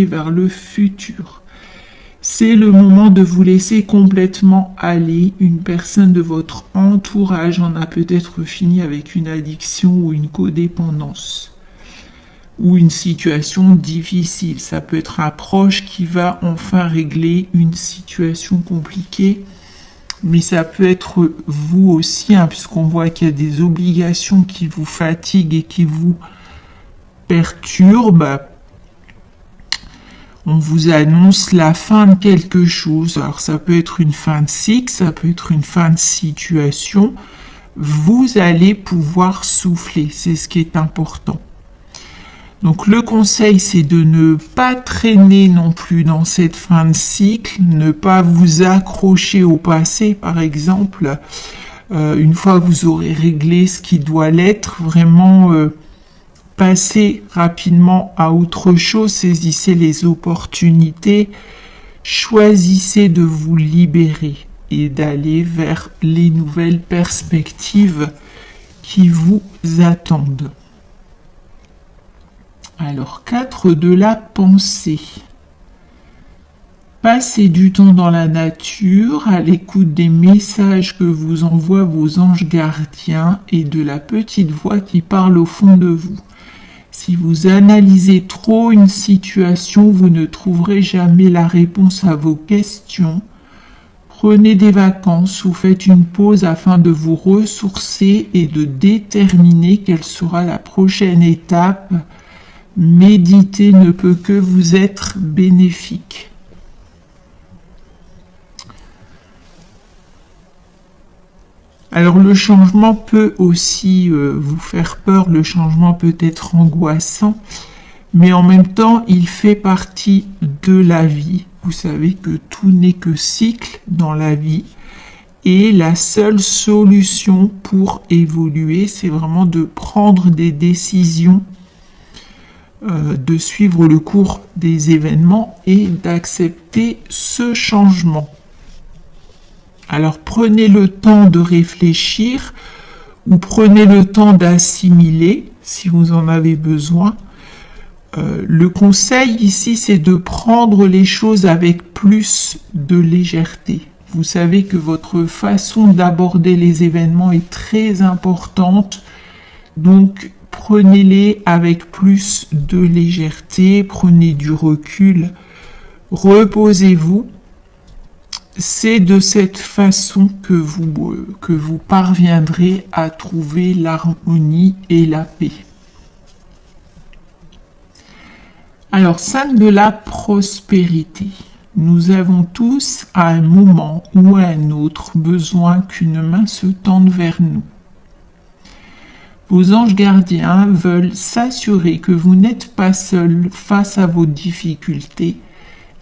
vers le futur. C'est le moment de vous laisser complètement aller. Une personne de votre entourage en a peut-être fini avec une addiction ou une codépendance ou une situation difficile. Ça peut être un proche qui va enfin régler une situation compliquée, mais ça peut être vous aussi, puisqu'on voit qu'il y a des obligations qui vous fatiguent et qui vous perturbent. On vous annonce la fin de quelque chose. Alors ça peut être une fin de cycle, ça peut être une fin de situation. Vous allez pouvoir souffler, c'est ce qui est important. Donc le conseil, c'est de ne pas traîner non plus dans cette fin de cycle, ne pas vous accrocher au passé, par exemple. Une fois que vous aurez réglé ce qui doit l'être, vraiment passer rapidement à autre chose, saisissez les opportunités, choisissez de vous libérer et d'aller vers les nouvelles perspectives qui vous attendent. Alors, 4 de la pensée. Passez du temps dans la nature, à l'écoute des messages que vous envoient vos anges gardiens et de la petite voix qui parle au fond de vous. Si vous analysez trop une situation, vous ne trouverez jamais la réponse à vos questions. Prenez des vacances ou faites une pause afin de vous ressourcer et de déterminer quelle sera la prochaine étape. Méditer ne peut que vous être bénéfique. Alors le changement peut aussi vous faire peur, le changement peut être angoissant, mais en même temps il fait partie de la vie. Vous savez que tout n'est que cycle dans la vie et la seule solution pour évoluer, c'est vraiment de prendre des décisions, de suivre le cours des événements et d'accepter ce changement. Alors prenez le temps de réfléchir ou prenez le temps d'assimiler si vous en avez besoin. Le conseil ici, c'est de prendre les choses avec plus de légèreté. Vous savez que votre façon d'aborder les événements est très importante, donc prenez-les avec plus de légèreté, prenez du recul, reposez-vous. C'est de cette façon que vous parviendrez à trouver l'harmonie et la paix. Alors, 5 de la prospérité. Nous avons tous, à un moment ou à un autre, besoin qu'une main se tende vers nous. Vos anges gardiens veulent s'assurer que vous n'êtes pas seul face à vos difficultés.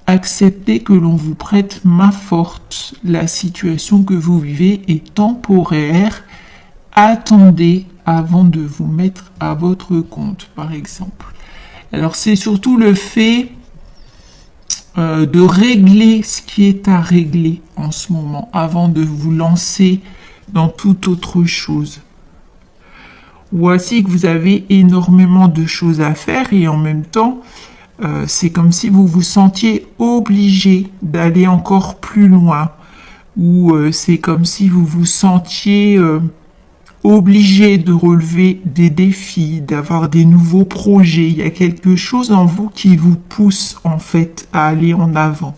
Acceptez que l'on vous prête main forte. La situation que vous vivez est temporaire. Attendez avant de vous mettre à votre compte, par exemple. Alors, c'est surtout le fait de régler ce qui est à régler en ce moment, avant de vous lancer dans toute autre chose. Voici que vous avez énormément de choses à faire et en même temps, c'est comme si vous vous sentiez obligé d'aller encore plus loin, ou c'est comme si vous vous sentiez obligé de relever des défis, d'avoir des nouveaux projets. Il y a quelque chose en vous qui vous pousse en fait à aller en avant.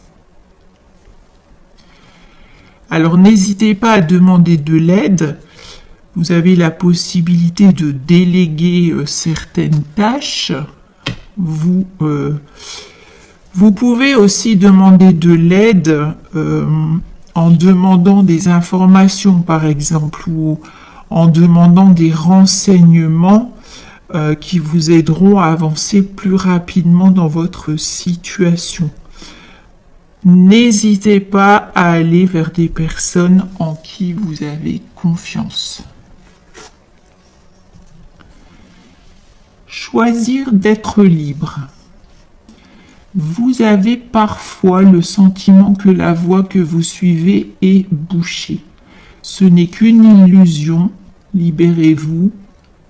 Alors n'hésitez pas à demander de l'aide. Vous avez la possibilité de déléguer certaines tâches. Vous pouvez aussi demander de l'aide en demandant des informations, par exemple, ou en demandant des renseignements qui vous aideront à avancer plus rapidement dans votre situation. N'hésitez pas à aller vers des personnes en qui vous avez confiance. Choisir d'être libre. Vous avez parfois le sentiment que la voie que vous suivez est bouchée. Ce n'est qu'une illusion. Libérez-vous,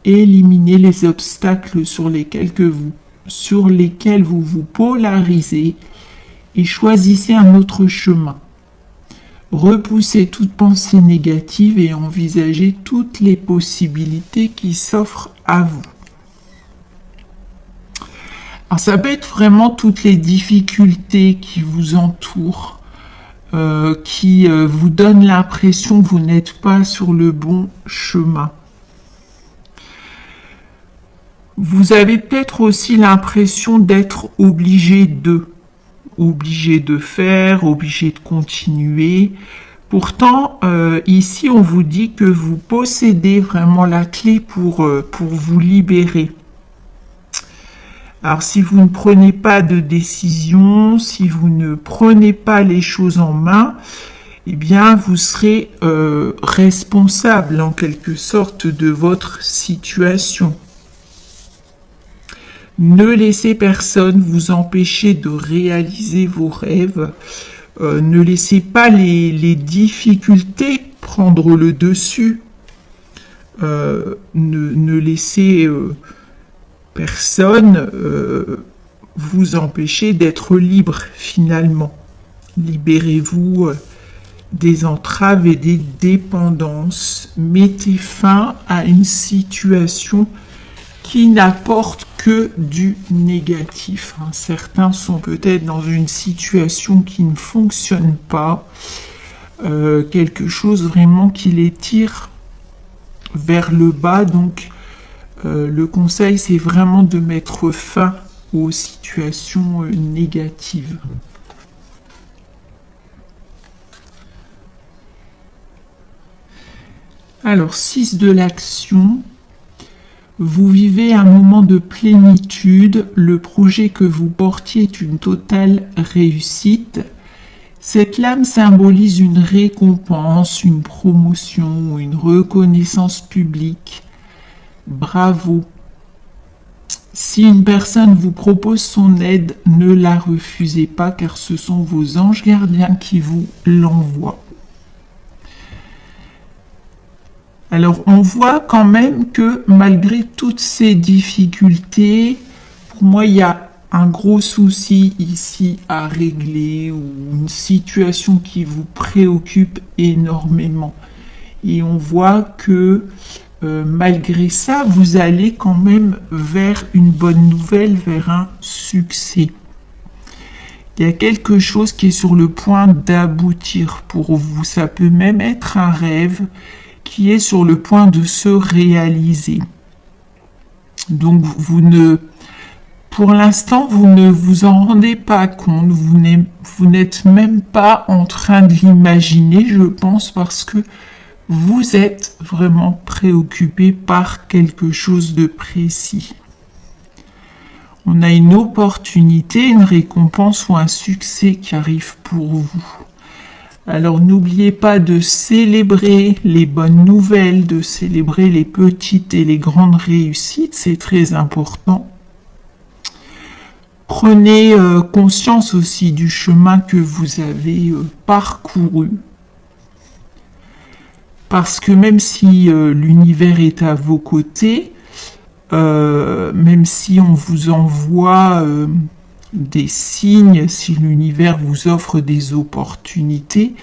éliminez les obstacles sur lesquels que vous sur lesquels vous vous polarisez et choisissez un autre chemin. Repoussez toute pensée négative et envisagez toutes les possibilités qui s'offrent à vous. Alors ça peut être vraiment toutes les difficultés qui vous entourent, qui vous donnent l'impression que vous n'êtes pas sur le bon chemin. Vous avez peut-être aussi l'impression d'être obligé de faire, obligé de continuer. Pourtant, ici, on vous dit que vous possédez vraiment la clé pour vous libérer. Alors, si vous ne prenez pas de décision, si vous ne prenez pas les choses en main, eh bien, vous serez responsable, en quelque sorte, de votre situation. Ne laissez personne vous empêcher de réaliser vos rêves. Ne laissez pas les difficultés prendre le dessus. Ne laissez personne vous empêcher d'être libre finalement. Libérez-vous des entraves et des dépendances. Mettez fin à une situation qui n'apporte que du négatif. Certains sont peut-être dans une situation qui ne fonctionne pas, quelque chose vraiment qui les tire vers le bas. Donc, le conseil, c'est vraiment de mettre fin aux situations négatives. Alors, 6 de l'action. Vous vivez un moment de plénitude, le projet que vous portiez est une totale réussite. Cette lame symbolise une récompense, une promotion, une reconnaissance publique. Bravo. Si une personne vous propose son aide, ne la refusez pas car ce sont vos anges gardiens qui vous l'envoient. Alors, on voit quand même que malgré toutes ces difficultés, pour moi, il y a un gros souci ici à régler ou une situation qui vous préoccupe énormément. Et on voit que malgré ça, vous allez quand même vers une bonne nouvelle, vers un succès. Il y a quelque chose qui est sur le point d'aboutir pour vous. Ça peut même être un rêve qui est sur le point de se réaliser. Donc pour l'instant, vous ne vous en rendez pas compte, vous n'êtes même pas en train de l'imaginer, je pense, parce que vous êtes vraiment préoccupé par quelque chose de précis. On a une opportunité, une récompense ou un succès qui arrive pour vous. Alors n'oubliez pas de célébrer les bonnes nouvelles, de célébrer les petites et les grandes réussites, c'est très important. Prenez conscience aussi du chemin que vous avez parcouru. Parce que même si l'univers est à vos côtés, même si on vous envoie des signes, si l'univers vous offre des opportunités,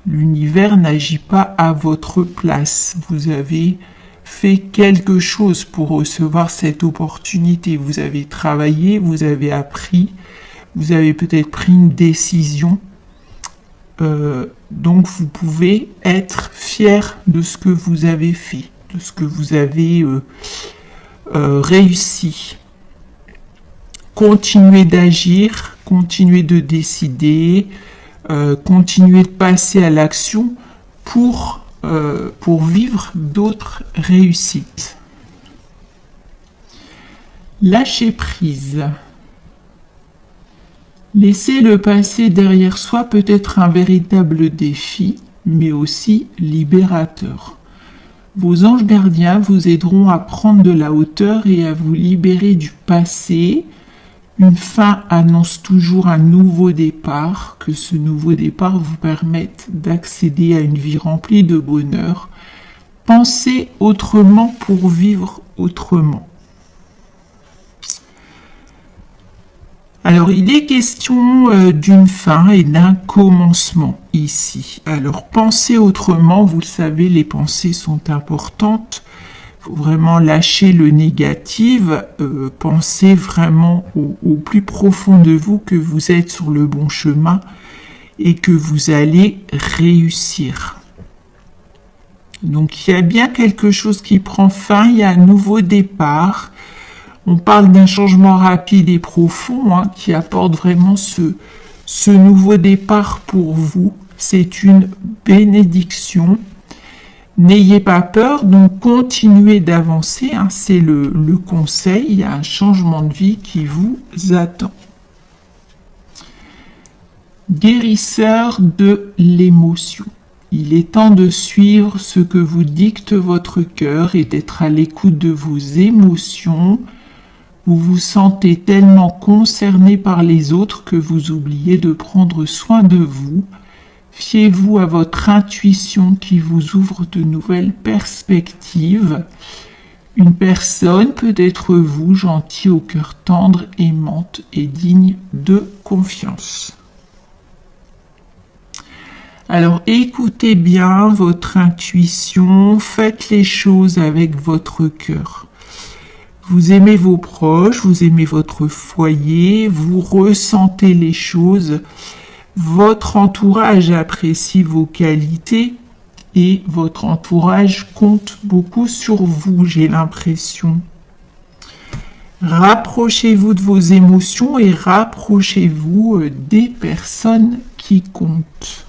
l'univers n'agit pas à votre place. Vous avez fait quelque chose pour recevoir cette opportunité. Vous avez travaillé, vous avez appris, vous avez peut-être pris une décision. Donc vous pouvez être fier de ce que vous avez fait, de ce que vous avez réussi. Continuez d'agir, continuez de décider, continuez de passer à l'action pour vivre d'autres réussites. Lâchez prise. Laisser le passé derrière soi peut être un véritable défi, mais aussi libérateur. Vos anges gardiens vous aideront à prendre de la hauteur et à vous libérer du passé. Une fin annonce toujours un nouveau départ, que ce nouveau départ vous permette d'accéder à une vie remplie de bonheur. Pensez autrement pour vivre autrement. Alors, il est question d'une fin et d'un commencement ici. Alors, pensez autrement, vous le savez, les pensées sont importantes. Il faut vraiment lâcher le négatif, pensez vraiment au plus profond de vous que vous êtes sur le bon chemin et que vous allez réussir. Donc, il y a bien quelque chose qui prend fin, il y a un nouveau départ. On parle d'un changement rapide et profond qui apporte vraiment ce nouveau départ pour vous. C'est une bénédiction. N'ayez pas peur, donc continuez d'avancer. C'est le conseil. Il y a un changement de vie qui vous attend. Guérisseur de l'émotion. Il est temps de suivre ce que vous dicte votre cœur et d'être à l'écoute de vos émotions. Vous vous sentez tellement concerné par les autres que vous oubliez de prendre soin de vous. Fiez-vous à votre intuition qui vous ouvre de nouvelles perspectives. Une personne peut être vous, gentil, au cœur tendre, aimante et digne de confiance. Alors écoutez bien votre intuition, faites les choses avec votre cœur. Vous aimez vos proches, vous aimez votre foyer, vous ressentez les choses, votre entourage apprécie vos qualités et votre entourage compte beaucoup sur vous, j'ai l'impression. Rapprochez-vous de vos émotions et rapprochez-vous des personnes qui comptent.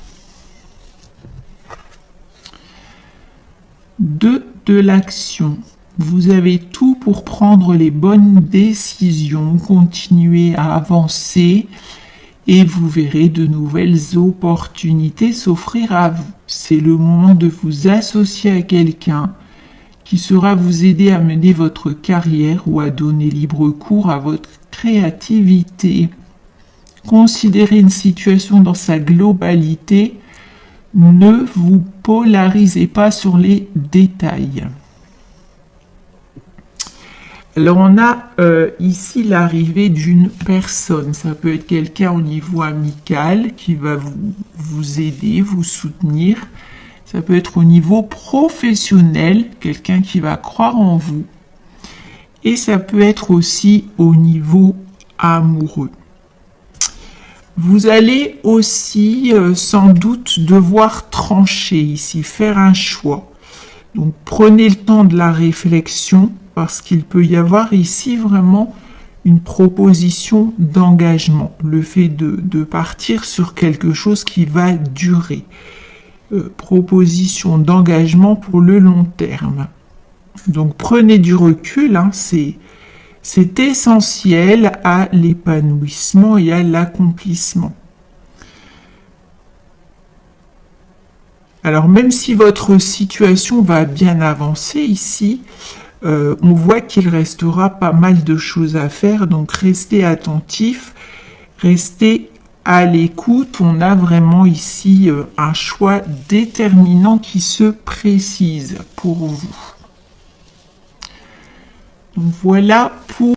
De l'action. Vous avez tout pour prendre les bonnes décisions, continuer à avancer et vous verrez de nouvelles opportunités s'offrir à vous. C'est le moment de vous associer à quelqu'un qui saura vous aider à mener votre carrière ou à donner libre cours à votre créativité. Considérez une situation dans sa globalité. Ne vous polarisez pas sur les détails. Alors on a ici l'arrivée d'une personne, ça peut être quelqu'un au niveau amical qui va vous aider, vous soutenir, ça peut être au niveau professionnel, quelqu'un qui va croire en vous, et ça peut être aussi au niveau amoureux. Vous allez aussi sans doute devoir trancher ici, faire un choix. Donc prenez le temps de la réflexion, parce qu'il peut y avoir ici vraiment une proposition d'engagement, le fait de partir sur quelque chose qui va durer. Proposition d'engagement pour le long terme. Donc prenez du recul, c'est essentiel à l'épanouissement et à l'accomplissement. Alors même si votre situation va bien avancer ici, on voit qu'il restera pas mal de choses à faire, donc restez attentifs, restez à l'écoute. On a vraiment ici un choix déterminant qui se précise pour vous. Donc voilà pour